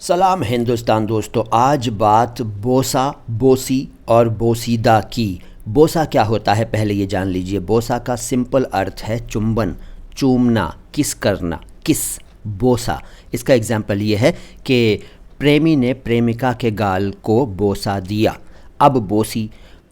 सलाम हिंदुस्तान दोस्तों। आज बात बोसा, बोसी और बोसीदा की। बोसा क्या होता है पहले ये जान लीजिए। बोसा का सिंपल अर्थ है चुंबन, चूमना, किस करना, किस। बोसा इसका एग्जाम्पल ये है कि प्रेमी ने प्रेमिका के गाल को बोसा दिया। अब बोसी,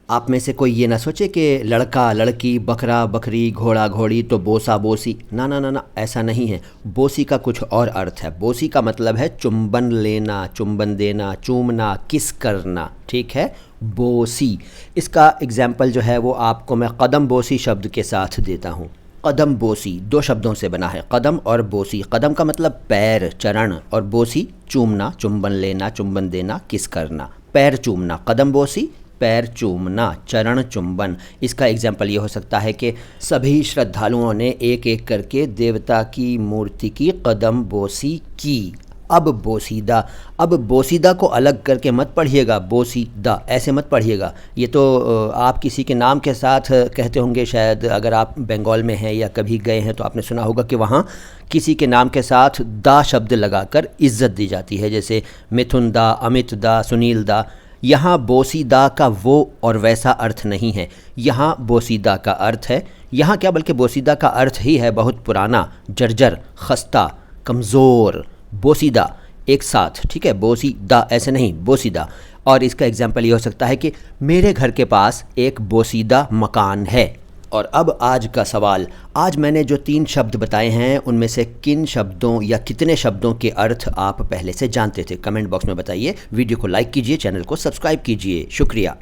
आप में से कोई ये ना सोचे कि लड़का लड़की, बकरा बकरी, घोड़ा घोड़ी तो बोसा बोसी। ना ना ना ना, ऐसा नहीं है। बोसी का कुछ और अर्थ है। बोसी का मतलब है चुंबन लेना, चुंबन देना, चूमना, किस करना। ठीक है, बोसी। इसका एग्जाम्पल जो है वो आपको मैं कदम बोसी शब्द के साथ देता हूँ। कदम बोसी दो शब्दों से बना है, कदम और बोसी। कदम का मतलब पैर, चरण, और बोसी चूमना, चुंबन लेना, चुंबन देना, किस करना। पैर चूमना, कदम बोसी, पैर चूमना, चरण चुंबन। इसका एग्जाम्पल ये हो सकता है कि सभी श्रद्धालुओं ने एक एक करके देवता की मूर्ति की कदम बोसी की। अब बोसीदा, अब बोसीदा को अलग करके मत पढ़िएगा, बोसीदा ऐसे मत पढ़िएगा। ये तो आप किसी के नाम के साथ कहते होंगे शायद। अगर आप बंगाल में हैं या कभी गए हैं तो आपने सुना होगा कि वहाँ किसी के नाम के साथ दा शब्द लगाकर इज्जत दी जाती है, जैसे मिथुन दा, अमित दा, सुनील दा। यहाँ बोसीदा का वो और वैसा अर्थ नहीं है। यहाँ बोसीदा का अर्थ है, यहाँ क्या बल्कि बोसीदा का अर्थ ही है बहुत पुराना, जर्जर, खस्ता, कमज़ोर। बोसीदा एक साथ, ठीक है, बोसीदा ऐसे नहीं, बोसीदा। और इसका एग्जाम्पल ये हो सकता है कि मेरे घर के पास एक बोसीदा मकान है। और अब आज का सवाल, आज मैंने जो 3 शब्द बताए हैं उनमें से किन शब्दों या कितने शब्दों के अर्थ आप पहले से जानते थे? कमेंट बॉक्स में बताइए। वीडियो को लाइक कीजिए, चैनल को सब्सक्राइब कीजिए। शुक्रिया।